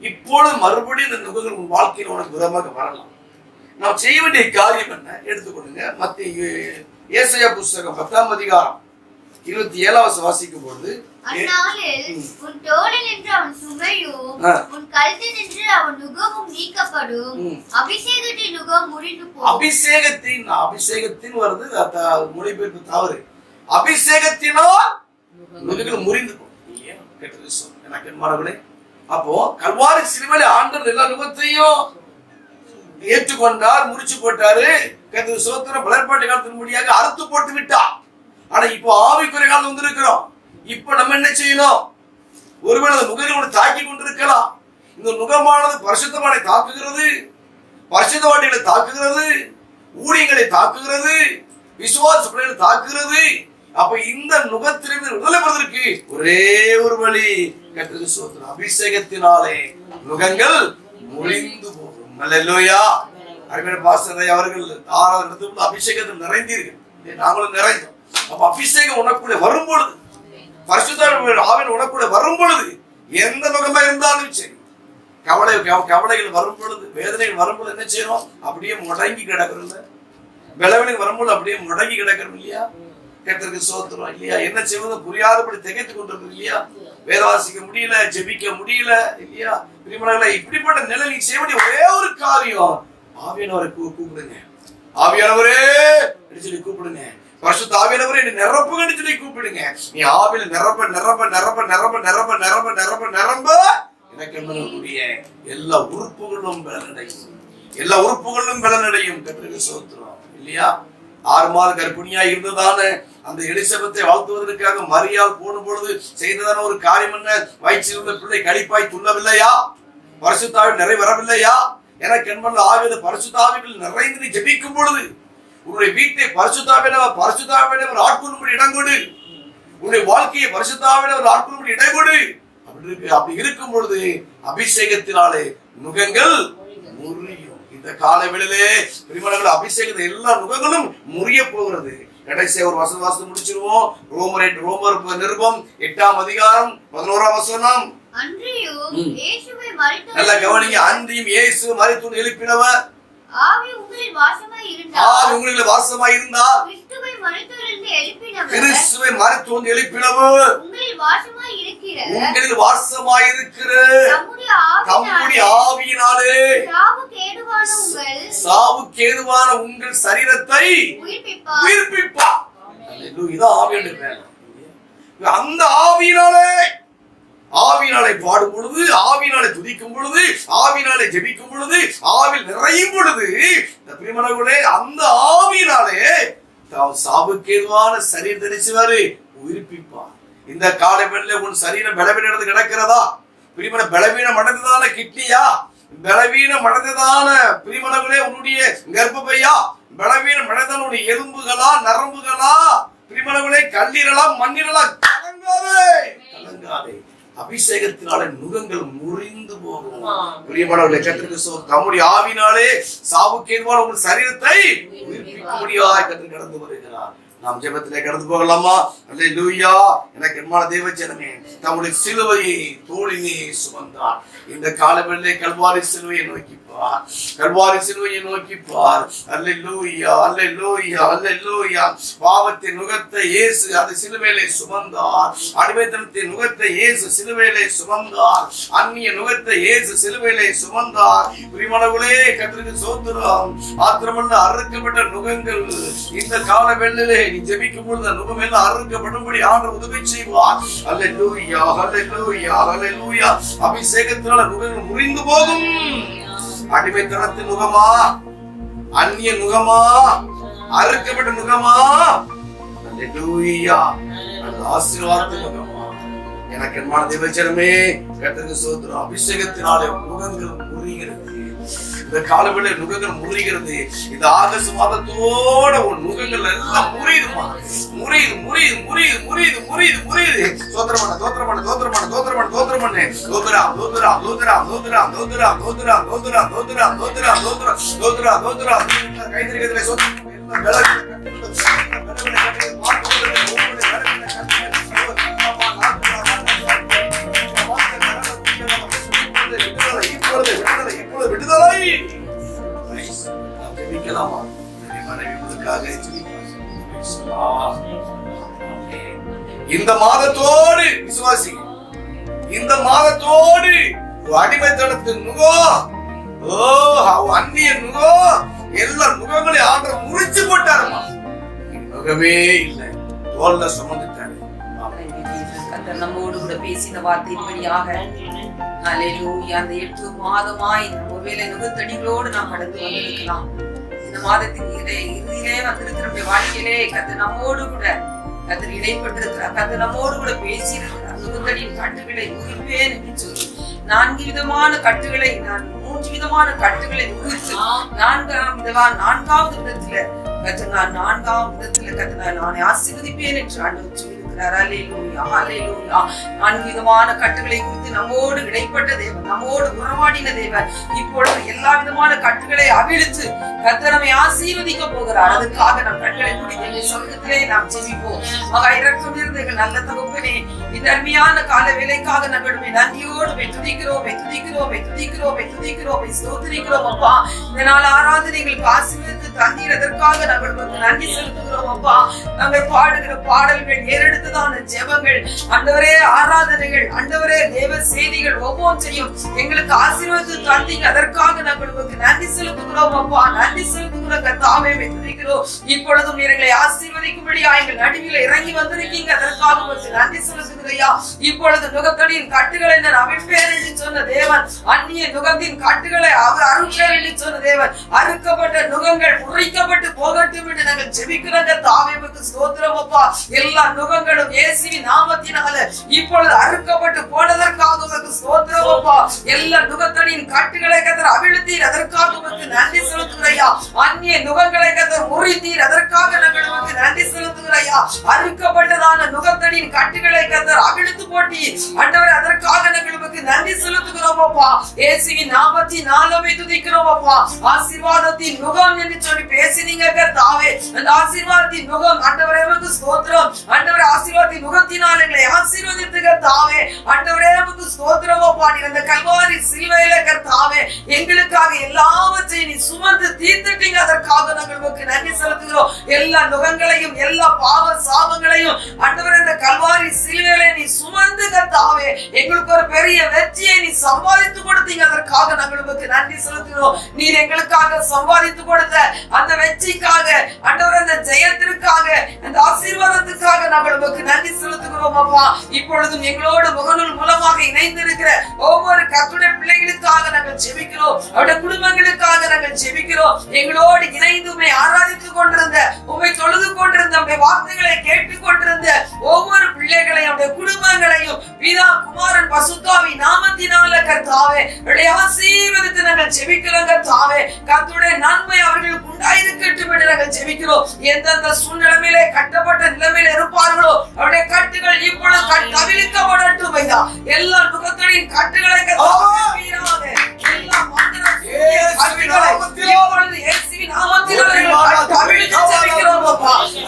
இப்பொழுது மறுபடியும் இந்த நுகங்கள் உன் வாழ்க்கையில் உனக்கு விதமாக வரலாம். நாம் செய்ய வேண்டிய காரியம் என்ன? எடுத்துக்கொள்ளுங்க. மத்தேயு ஏசாயா புஸ்தகம் 10 அதிகாரம் 27 வாசிக்கும் பொழுது, அந்நாளில் உன் தோளில் நின்று அவன் சுமையும் உன் கழுத்தில் நின்று அவன் நுகமும் நீக்கப்படும், அபிஷேகத்தின் நுகம் முறிந்து போகும். அபிஷேகத்தின் வருது, மொழிபெயர்ப்பு தவறு. அபிஷேகத்தினால் நுகங்கள் முறிந்து போகும். எனக்கு என்பார்களே, அப்போ கல்வாரி சிலுவையிலே ஆண்டவர் எல்லா நுகத்தையும் ஏற்றுக்கொண்டார், முறிச்சு போட்டாரு. கர்த்தர் ஸ்தோத்திரம். பலர்பாட்டு காலத்தின் முடியாக அறுத்து போட்டு விட்டார். ஆனா இப்போ ஆவிக்குரிய காலம் வந்திருக்கிறோம். இப்ப நம்ம என்ன செய்யணும்? ஒருவேளை அந்த நுகங்களை தாக்கி கொண்டிருக்கலாம். இந்த நுகமானது பரிசுத்தவானை தாக்குகிறது, பரிசுத்தவான்களை தாக்குகிறது, ஊழியங்களை தாக்குகிறது, விசுவாச பிள்ளைகளை தாக்குகிறது. அப்ப இந்த நுகத்திலிருந்து விடுதலை பெறுவதற்கு ஒரே ஒரு வழி, கர்த்தருக்கு ஸ்தோத்திரம், அபிஷேகத்தினாலே நுகங்கள் முறிந்து போகும். அல்லேலூயா. அருமையான பாஸ்டர் அவர்கள் 6வது இடத்துல அபிஷேகத்தில் நிறைந்தீர்கள், நாங்களும் நிறைந்தோம். அப்ப அபிஷேகம் உனக்குள்ள வரும் பொழுது, பரிசுத்த ஆவியின் உனக்குள்ள வரும் பொழுது, எந்த நுகமா இருந்தாலும் சரி, கவலைகள் வரும் பொழுது, வேதனைகள் வரும் பொழுது என்ன செய்யணும்? அப்படியே முடங்கி கிடக்கிறோம். பலவீனம் வரும்போது அப்படியே முடங்கி கிடக்கிறோம் இல்லையா? கர்த்தருக்கு ஸ்தோத்திரம் இல்லையா? என்ன செய்வது புரியாதபடி திகைத்துக் கொண்டிருக்கிறோம் இல்லையா? வேதவாசிக்க முடியல, ஜெபிக்க முடியல இல்லையா? பிரியமானவர்களே, இப்படிப்பட்ட நிலையில் செய்ய வேண்டிய ஒரே ஒரு காரியம், ஆவியானவரை கூப்பிடுங்க. ஆவியானவரே சொல்லி கூப்பிடுங்க. பரிசுத்த ஆவியானவரே என்னை நிரப்புங்கன்னு சொல்லி கூப்பிடுங்க. நீ ஆவியில நிரப்ப நிரப்ப நிரப்ப நிரப்ப நிரப்ப நிரப்ப நிரப்ப நிரம்ப எனக்கு எல்லா உறுப்புகளும் பலனடையும், எல்லா உறுப்புகளும் பலனடையும். கர்த்தருக்கு ஸ்தோத்திரம் இல்லையா? 6 மாத கர்ப்பிணியா இருந்ததான அந்த எலிசபெத்தை வாழ்த்துவதற்காக மரியாள் போன பொழுது செய்ததான ஒரு காரியம் என்ன? வயிற்றிலிருந்த பிள்ளை கழிப்பாய் துள்ளவில்லையா? பரிசுத்தாவி நிறைவேறவில்லையா? எனக்கு என்பது ஆகியது பரிசுத்தாவிகள் நிறைந்து ஜெபிக்கும் பொழுது உன்னுடைய வீட்டை பரிசுத்தாவினர் ஆட்கொள்ளும்படி இடம் கொடு. உன்னுடைய வாழ்க்கையை பரிசுத்தாவினர் ஆட்கொள்ளும்படி இடம் கொடு. அப்படி இருக்கும் பொழுது அபிஷேகத்தினாலே நுகங்கள் முறியும். இந்த காலவெளியிலே பிரியமானவர்களே, அபிஷேகத்தை எல்லா நுகங்களும் முறிய போகிறது. கடைசியா ஒரு வசனம் முடிச்சிருவோம். ரோமர் நிருபம் 8ஆம் அதிகாரம் 11ஆம் வசனம். நல்லா கவனிங்க. அன்றியும் இயேசு மரித்தோர் எழுப்பினவர், ஆவி உங்களில் வாசமாய் இருந்தார், கிறிஸ்துவை மரித்தோர் எழுப்பினவர் உங்களில் வாசமாய் இருக்கிற தம்முடைய ஆவியினாலே சாவுக்கேதுவான உங்கள் சரீரத்தை உயிர்ப்பிப்பார். இதான் ஆவியுடைய வேலை. அந்த ஆவியினாலே பாடும் பொழுது, ஆவியினாலே துதிக்கும் பொழுது, ஆவியினாலே ஜெபிக்கும் பொழுது, ஆவில் நிறையும் பொழுது, இந்த பிரியமானவர்களே, அந்த ஆவியினாலே சாவுக்கேதுவான சரீரம் தரிச்சுவாரு உயிர்ப்பிப்பார். இந்த காலவெளியிலே உன் சரீரம் பலவீனம் கிடக்கிறதா? பிரியமான பலவீனம் அடைந்ததான கிட்னியா? பலவீனம் அடைந்ததான பிரியமானவர்களே உன்னுடைய கர்ப்பப்பையா? பலவீனம் அடைந்ததான உன்னுடைய எலும்புகளா, நரம்புகளா? பிரியமானவர்களே, கல்லீரலா, மண்ணீரலா? கலங்காதே. அபிஷேகத்தினாலே நுகங்கள் முறிந்து போகும். பிரியமானவர்களே, கர்த்தருக்கு ஸ்தோத்திரம். தம்முடைய ஆவியினாலே சாவுக்கேதுவான உங்கள் சரீரத்தை உயிர்ப்பிக்கும்படியாய் கர்த்தர் கடந்து வருகிறார். நாம் ஜெபத்திலே கடந்து போகலாமா? அல்லேலூயா. எனக்கு அன்பான தேவஜனமே, தம்முடைய சிலுவையை தோளிலே சுமந்தார். இந்த காலவெளியிலே கல்வாரி சிலுவையை நோக்கி பார், கல்வாரி சிலுவையை நோக்கி பார். அல்லேலூயா, அல்லேலூயா, அல்லேலூயா. பாவத்தின் நுகத்தை இயேசு அந்த சிலுவையிலே சுமந்தார். அடிமைத்தனத்தின் நுகத்தை இயேசு சிலுவையிலே சுமந்தார். அந்நிய நுகத்தை இயேசு சிலுவையிலே சுமந்தார். பிரியமானவர்களே, கர்த்தருக்கு ஸ்தோத்திரம். மாத்திரமல்ல, அறுக்கப்பட்ட நுகங்கள் இந்த காலவெளியிலே நீ ஜெபிக்கும் பொழுது நுகம் எல்லாம் அறுக்கப்படும்படி ஆண்டவர் உதவி செய்வார். அல்லேலூயா, அல்லேலூயா, அல்லேலூயா. அபிஷேகத்தினால நுகங்கள் முறிந்து போகும். அடிமைத்தனத்தின் நுகமா, அந்நிய நுகமா, அறுக்கப்பட்ட நுகமா? அல்லேலூயா. அந்த ஆசீர்வாதத்தின் நுகமா? எனக்கு அன்பான தேவஜனமே, கர்த்தருக்கு ஸ்தோத்திரம். அபிஷேகத்தினாலே நுகங்கள் முறிகிறது. இந்த காலவெளியில நுகங்கள் முறிகிறது. இந்த ஆகஸ்ட் மாதத்தோட உன் நுகங்கள் எல்லாம் முறியுதுமா, முறியுது முறியுது முறியுது முறியுது முறியுது முறியுது. தோத்திரமான தோத்திரமான தோத்திரமான தோத்திரமான தோத்திரமான தோத்திரா தோத்திரா தோத்திரா தோத்திரா தோத்திரா தோத்திரா தோத்திரா தோத்திரா தோத்திரா தோத்திரா தோத்திரா தோத்திரா. கைதறிக்கிறதுல சொத்து இந்த மாதத்தோடு விசுவாசி, இந்த மாதத்தோடு அடிமைத்தனத்தின் நுகோ, அந்நிய நுகோ, எல்லா நுகங்களையும் ஆண்டவர் முறிச்சு போட்டாருமா. நுகமே இல்லை, தோல்ல சுமந்துட்டாரு. நம்மோடு கூட பேசின வார்த்தையின்படியாக அல்லேலூயா. அந்த 8 மாதமாய் ஒருவேளை நுகத்தடிகளோடு நாம் கடந்து வந்திருக்கலாம். இந்த மாதத்தின் இறுதியிலே வந்திருக்கிற நம்முடைய வாழ்க்கையிலே கர்த்தர் நம்மோடு கூட கர்த்தர் இடைப்பட்டிருக்கிறார். கர்த்தர் நம்மோடு கூட பேசியிருக்கிறார். நுகத்தடியின் கட்டுகளை முறிப்பேன் என்று சொல்லி 4 விதமான கட்டுகளை, நான் 3 விதமான கட்டுகளை முறித்து 4வது விதத்துல கர்த்தர் நான் 4ஆம் விதத்துல கர்த்தர் நான் ஆசீர்வதிப்பேன் என்று ஆண்டவர் சொல்லியிருக்கிறார். அல்லேலூயா, அல்லேலூயா. 4 விதமான கட்டுகளை குறித்து நம்மோடு இடைப்பட்ட தேவன், நம்மோடு உறவாடின தேவன் இப்பொழுது எல்லா விதமான கட்டுகளை அவிழ்த்து கர்த்தர் நம்மை ஆசீர்வதிக்க போகிறார். அதுக்காக நம் கண்களை மூடி தேவனுடைய சமூகத்திலே நாம் ஜெபிப்போம். மகா இரக்கம் நிறைந்த எங்கள் நல்ல தகப்பனே, இந்த அருமையான கால வேலைக்காக நாங்கள் நன்றியோடு துதிக்கிறோம், துதிக்கிறோம், துதிக்கிறோம், துதிக்கிறோம், ஸ்தோத்திரிக்கிறோம் அப்பா. இந்த நாள் ஆராதனைகளுக்கு ஆசீர்வதித்து தந்தீர், அதற்காக நாங்கள் நன்றி செலுத்துகிறோம் அப்பா. நாங்கள் பாடுகிற பாடல்கள், ஏறெடுத்ததான ஜெபங்கள், ஆண்டவரே ஆராதனைகள், ஆண்டவரே தேவ செய்திகள் ஒவ்வொன்றையும் எங்களுக்கு ஆசீர்வதித்து தந்தீங்க, அதற்காக நாங்கள் நன்றி செலுத்துகிறோம் அப்பா. நன்றி செலுத்துகிறோம் கர்த்தாவே, துதிக்கிறோம். இப்பொழுதும் எங்களை ஆசீர்வதிக்கும்படியா எங்கள் நடுவில் இறங்கி வந்திருக்கீங்க, அதற்காக நன்றி செலுத்துகிறையா. இப்பொழுது நுகத்தடியின் கட்டுகளை நான் அவிழ்ப்பேன் என்று சொன்ன தேவன், அந்நிய நுகத்தின் கட்டுகளை அவர் அறுப்பேன் என்று சொன்ன தேவன், அறுக்கப்பட்ட நுகங்கள் முறிக்கப்பட்டு போகட்டும் என்று நாங்கள் ஜெபிக்கிறோங்க தாவேவுக்கு ஸ்தோத்திரம் அப்பா. எல்லா நுகங்களும் இயேசுவின் நாமத்தினால இப்பொழுது அறுக்கப்பட்டு போனதற்காக உமக்கு ஸ்தோத்திரம் அப்பா. எல்லா நுகத்தடியின் கட்டுகளை கர்த்தர் அவிழ்த்தீர், அதற்காக உமக்கு நன்றி செலுத்துகிறையா. அந்நிய நுகங்களை கர்த்தர் முறித்தீர், அதற்காக நாங்கள் உமக்கு நன்றி செலுத்துகிறையா. அறுக்கப்பட்டதான நுகத்தடியின் கட்டுகளை கர்த்தர் அவிழ்த்து போட்டீர் ஆண்டவரே, அதற்காக நாங்கள் உமக்கு நன்றி செலுத்துகிறோம் அப்பா. இயேசுவின் நாமத்தினாலே துதிக்கிறோம் அப்பா. ஆசீர்வாதத்தின் நுகம் என்று சொல்லி பேசினீங்க கர்த்தாவே, அந்த ஆசீர்வாதத்தின் நுகம் ஆண்டவரே உமக்கு ஸ்தோத்திரம். ஆண்டவரே ஆசீர்வாதத்தின் நுகத்தினால் எங்களை ஆசீர்வதித்து கர்த்தாவே, ஆண்டவரே உமக்கு ஸ்தோத்திரம் அப்பா. நீ அந்த கல்வாரி சிலுவையிலே கர்த்தாவே எங்களுக்காக எல்லாவற்றையும் நீ சுமந்து தீர்த்துட்டீங்க, அதற்காக நாங்கள் உமக்கு நன்றி செலுத்துகிறோம். எல்லா நுகங்களையும் எல்லா பாவ சாபங்களையும் ஆண்டவரே அந்த கல்வாரி சிலுவையிலே நீ சுமந்து கர்த்தாவே எங்களுக்கு ஒரு பெரிய வெற்றியை நீ சம்பாதித்து கொடுத்தீங்க, அதற்காக நாங்கள் உமக்கு நன்றி செலுத்துகிறோம். நீர் எங்களுக்காக சம்பாதித்து கொடுத்த அந்த வெற்றிக்காக ஆண்டவரே அந்த ஜெயத்திற்காக அந்த ஆசீர்வாதத்துக்காக நாங்கள் உமக்கு நன்றி செலுத்துகிறோம் அப்பா. இப்பொழுதும் எங்களோடு முகநூல் மூலமாக இணைந்திருக்கிற ஒவ்வொரு கர்த்தருடைய பிள்ளைகளுக்காக நாங்கள் ஜெபிக்கிறோம், அவருடைய குடும்பங்களுக்காக நாங்கள் ஜெபிக்கிறோம். எங்களோடு இணைந்து உம்மை ஆராதித்துக் கொண்டிருந்த, உம்மை தொழுது கொண்டிருந்த, உம்முடைய வார்த்தைகளை கேட்டுக் கொண்டிருந்த ஒவ்வொரு பிள்ளைகளையும் அவருடைய குடும்பங்களையும் பிதா குமாரன் பசுத்தாவி நாமத்தினால கர்த்தாவே ஆசீர்வதித்து நாங்கள் ஜெபிக்கிறோம் கர்த்தாவே. கர்த்தருடைய நன்மை அவர்களுக்கு உண்டாயிருக்கட்டும் என்று நாங்கள் ஜெபிக்கிறோம். எந்தெந்த சூழ்நிலையிலே கட்டப்பட்ட நிலைமையில இருப்பார்களோ அவருடைய கட்டுகள் இப்பொழுது கவிழ்க்கப்படட்டும் ஐயா. எல்லா நுகத்தடியின் கட்டுகளை எல்லா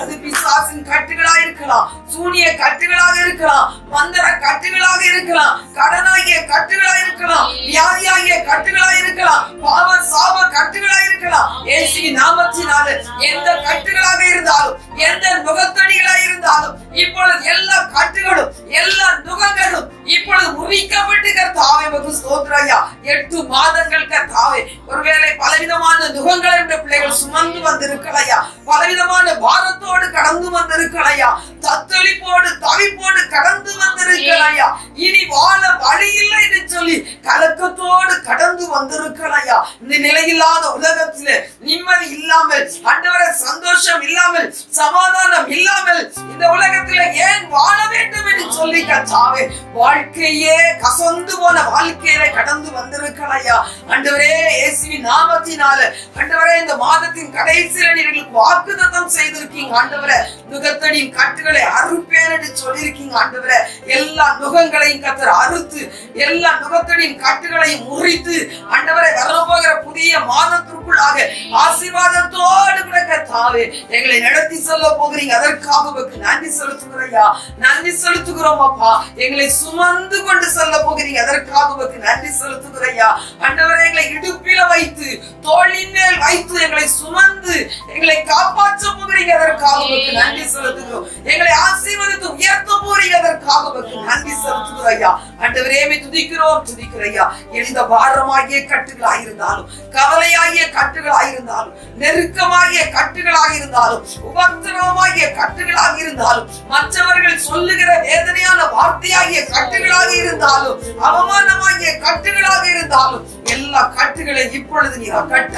அது பிசாசின் கட்டுகளாக இருக்கலாம், சூனிய கட்டுகளாக இருக்கலாம், மந்திர கட்டுகளாக இருக்கலாம், கடனாகிய கட்டுகளாக இருக்கலாம், வியாதியாகிய கட்டுகளாக இருக்கலாம், பாவ சாப கட்டுகளாக இருக்கலாம். இயேசுவின் நாமத்தினால எந்த கட்டுகளாக இருந்தாலும், எந்த நுகத்தடிகளாக இருந்தாலும் இப்பொழுது எல்லா கட்டுகளும் எல்லா நுகங்களும் இப்பொழுது முறிக்கப்பட்டு கர்த்தாவே உமக்கு ஸ்தோத்திரம் ஐயா. 8 மாதங்கள் கர்த்தாவே ஒருவேளை பலவிதமான நுகங்களை இந்த பிள்ளைகள் சுமந்து வந்திருக்கலையா, பலவிதமான பாரத்தோடு கடந்து வந்திருக்கலையா, தத்தளிப்போடு தவிப்போடு கடந்து வந்திருக்கலையா, இனி வாழ வழி இல்லை என்று சொல்லி கலக்கத்தோடு கடந்து வந்திருக்கலையா. இந்த நிலையில்லாத உலகத்திலே நிம்மதி இல்லாமல், ஆண்டவரே சந்தோஷம் இல்லாமல், சமாதானம் இல்லாமல் இந்த உலகத்திலே ஏன் வாழ வேண்டும் என்று சொல்லி கர்த்தாவே வாழ்க்கையே கசந்து போன வாழ்க்கையிலே கடந்து வந்திருக்கலையா. ஆண்டவரே இயேசுவின் நாமத்தினால ஆண்டவரே இந்த மாதத்தின் கடைசியில நீங்களுக்கு வாக்குத்தத்தம் செய்திருக்கீங்க ஆண்டவரே. நுகத்தடியின் கட்டுகளை அறுப்பேன் என்று சொல்லியிருக்கீங்க ஆண்டவரே. எல்லா நுகங்களையும் கர்த்தர் அறுத்து, எல்லா நுகத்தடியின் கட்டுகளையும் முறித்து ஆண்டவரே வரப்போகிற புதிய மாதத்திற்குள்ளாக ஆசீர்வாதத்தோடு கூட கர்த்தாவே எங்களை நடத்தி சொல்ல போகிறீங்க, அதற்காக நன்றி செலுத்துகிறோம். நன்றி செலுத்துகிறோம் அப்பா. எங்களை சுமந்து கொண்டு செல்ல போகிறீங்க, அதற்காக நன்றி செலுத்துகிறோம். ஆண்டவரே எங்களை இடுப்பில வைத்து தோளின் மேல் வைத்து எங்களை சுமந்து எங்களை காப்பாற்ற போகிறீங்க, அதற்காக நன்றி செலுத்துகிறோம். எங்களை ஆசீர்வதித்து உயர்த்த போறீங்க, அதற்காக நன்றி செலுத்துகிறோம். ஆண்டவரே துதிக்கிறோம் துதிக்கிறோம். எந்த பாரமாகிய கட்டுகளாக இருந்தாலும், கவலையாகிய கட்டுகளாக இருந்தாலும், நெருக்கமாகிய கட்டுகளாக இருந்தாலும், உபத்திரவமாகிய கட்டுகளாக இருந்தாலும், மற்றவர்கள் சொல்லுகிற வேதனையான வார்த்தையாகிய கட்டுகளாக இருந்தாலும், அவமானமாகிய கட்டுகளாக இருந்தாலும், எல்லா கட்டுகளை இப்பொழுது நீ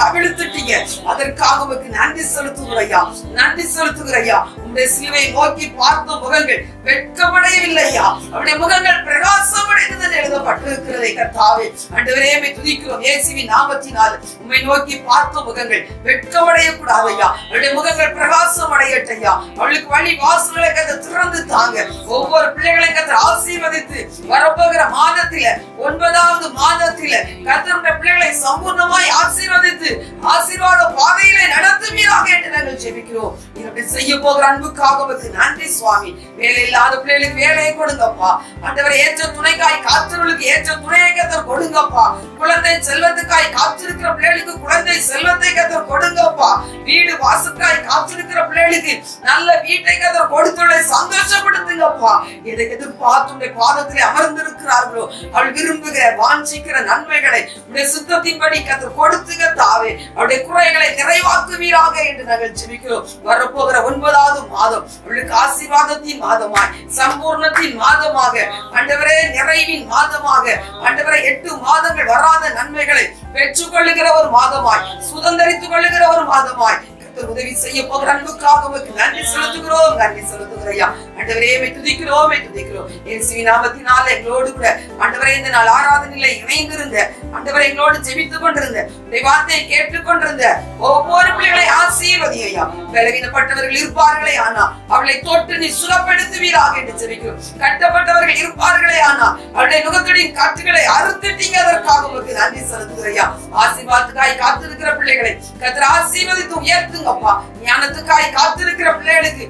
அவிழ்த்துட்டீங்க, அதற்காக நன்றி செலுத்துகிறையா, நன்றி செலுத்துகிறையா. உங்களுடைய சிலுவை நோக்கி பார்த்த முகங்கள் வெட்கமடையவில்லையா, அவருடைய முகங்கள் பிரகாசமடைந்தது எழுத ஆசீர்வதிக்கப்பட்டிருக்கிறதை கர்த்தாவே ஆண்டவரே உம்மை துதிக்கிறோம். இயேசுவின் நாமத்தினால் உம்மை நோக்கி பார்த்த முகங்கள் வெட்கமடைய கூடாது ஐயா. அவருடைய முகங்கள் பிரகாசம் அடையட்டும் ஐயா. அவளுக்கு வழி வாசல்களை கர்த்தர் திறந்து தாங்க. ஒவ்வொரு பிள்ளைகளையும் கர்த்தர் ஆசீர்வதித்து வரப்போகிற மாதத்தில 9வது மாதத்தில கர்த்தருடைய பிள்ளைகளை சம்பூர்ணமாய் ஆசீர்வதித்து ஆசீர்வாத பாதையிலே நடத்துவீராக என்று நாங்கள் ஜெபிக்கிறோம். இப்படி செய்ய போகிற அன்புக்காக உமக்கு நன்றி சுவாமி. வேலை இல்லாத பிள்ளைகளுக்கு வேலையை கொடுங்கப்பா. ஆண்டவரே ஏற்ற துணைக்காய் காத்திருளுக்கு ஏற்ற துணையை கர்த்தர் கொடுங்கப்பா. குழந்தை செல்வத்துக்காய் காத்திருக்கிற பிள்ளைகளுக்கு குழந்தை செல்வத்தை கர்த்தர் கொடுங்கப்பா. வீடு வாசலுக்காய் காத்திருக்கிற பிள்ளைகளுக்கு நல்ல வீட்டை கர்த்தர் கொடுத்துள்ள சந்தோஷப்படுத்துங்கப்பா. எதை எதிர்பார்த்து உடைய பாதத்திலே அமர்ந்திருக்கிறார்களோ அவள் விரும்புகிற வாஞ்சிக்கிற நன்மைகளை உடைய சுத்தத்தின்படி கர்த்தர் கொடுத்துங்க தாவே. அவருடைய குறைகளை நிறைவாக்குவீராக என்று நாங்கள் ஜெபிக்கிறோம். வரப்போகிற 9வது மாதம் அவளுக்கு ஆசீர்வாதத்தின் மாதமாய் சம்பூர்ணத்தின் மாதமாக ஆண்டவரே நிறைவின் மாதமாக ஆண்டவரே 8 மாதங்கள் வராத நன்மைகளை பெற்றுக் கொள்ளுகிற ஒரு மாதமாய் சுதந்திரித்துக் கொள்ளுகிற ஒரு மாதமாய் உதவி செய்ய போகிற அன்புக்காக உமக்கு நன்றி செலுத்துகிறோம். நன்றி செலுத்துகிறோம். ஆண்டவரே உம்மை துதிக்கிறோம். இயேசுவின் நாமத்தினால எங்களோடு கூட ஆண்டவரே இந்த நாள் ஆராதனையிலே இணைந்திருந்த ஆண்டவரே எங்களோடு ஜெபித்துக் கொண்டிருந்த உடைய வார்த்தையை கேட்டுக் கொண்டிருந்த ஒவ்வொரு பிள்ளைகளை ஆசீர்வதியும் ஐயா. பலவீனப்பட்டவர்கள் இருப்பார்களே ஆனா அவளை தொட்டு நீ சுகப்படுத்துவீராக என்று ஜெபிக்கிறோம். கட்டப்பட்டவர்கள் இருப்பார்களே ஆனா அவருடைய நுகத்தடியின் காற்றுகளை அறுத்துட்டீங்க. அதற்காக உமக்கு நன்றி செலுத்துகிறோம். ஆசீர்வாதத்துக்காய் காத்திருக்கிற பிள்ளைகளை கர்த்தர் ஆசீர்வதித்து உயர்த்துங்க அப்பா. ஞானத்துக்காய் காத்திருக்கிற பிள்ளைகளுக்கு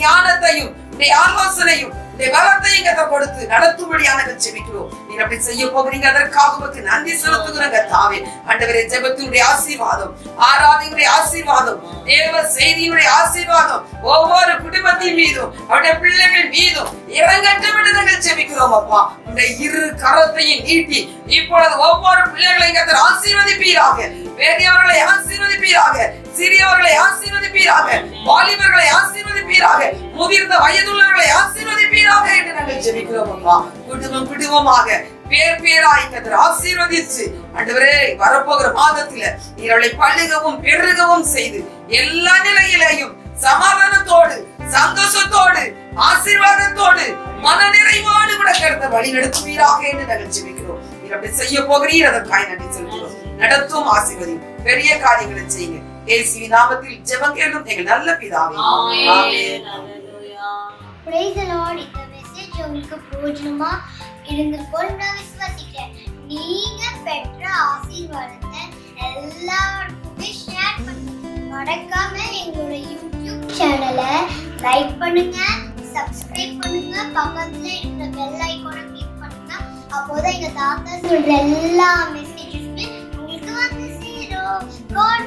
ஞானத்தையும் ஆலோசனையும் பலத்தையும் கர்த்தர் கொடுத்து நடத்தும்படியாக ஜெபிக்கிறோம். நீங்க அப்படி செய்ய போகிறீங்க. அதற்காக உமக்கு நன்றி செலுத்துகிறோம் கர்த்தாவே. ஆண்டவரே ஜெபத்தினுடைய ஆசீர்வாதம், ஆராதனையுடைய ஆசீர்வாதம், தேவ செய்தியினுடைய ஆசீர்வாதம் ஒவ்வொரு குடும்பத்தின் மீதும் அவருடைய பிள்ளைகள் மீதும் இறங்கட்டும் என்று நாங்கள் ஜெபிக்கிறோம் அப்பா. உடைய இரு கரத்தையும் நீட்டி இப்பொழுது ஒவ்வொரு பிள்ளைகளையும் கர்த்தர் ஆசீர்வதிப்பீராக. பெரியவர்களை ஆசீர்வதிப்பீராக, சிறியவர்களை ஆசீர்வதிப்பீராக, வாலிபர்களை ஆசீர்வதிப்பீராக, முதிர்ந்த வயதுள்ளவர்களை ஆசீர்வதிப்பீராக என்று நாங்கள் ஜெபிக்கிறோம் அப்பா. குடும்பம் குடும்பமாக பேர் பேராய் கர்த்தர் ஆசீர்வதிச்சு ஆண்டவரே வரப்போகிற மாதத்தில நீரவளை பழுகவும் பெருகவும் செய்து எல்லா நிலையிலையும் சமாதானத்தோடு சந்தோஷத்தோடு ஆசீர்வாதத்தோடு மன நிறைவோடு கூட கர்த்தர் வழி நடத்துவீராக என்று நாங்கள் ஜெபிக்கிறோம். நீர் அப்படி செய்ய போகிறீர். அதற்காய் நன்றி செலுத்துகிறோம். நடத்தும் ஆசீர்வதி பெரிய காரியங்களை செய்யுங்க. இயேசுவின் நாமத்தில் ஜெபம் கேளும் எங்கள் நல்ல பிதாவே. ஆமென். Praise the Lord. இந்த மெசேஜ் உங்களுக்கு பிரயோஜனமா இருந்திருக்கும் நான் விசுவாசிக்கிறேன். நீங்க பெற்ற ஆசீர்வாதத்தை எல்லாருக்குமே ஷேர் பண்ணுங்க. மறக்காம எங்களோட யூடியூப் சேனலை லைக் பண்ணுங்க, சப்ஸ்கிரைப் பண்ணுங்க, பக்கத்துல இருக்கிற பெல் ஐகானை கிளிக் பண்ணுங்க. அப்போதான் எங்க தாத்தா சொல்ற எல்லா மெசேஜஸுமே உங்களுக்கு வந்து சேரும். God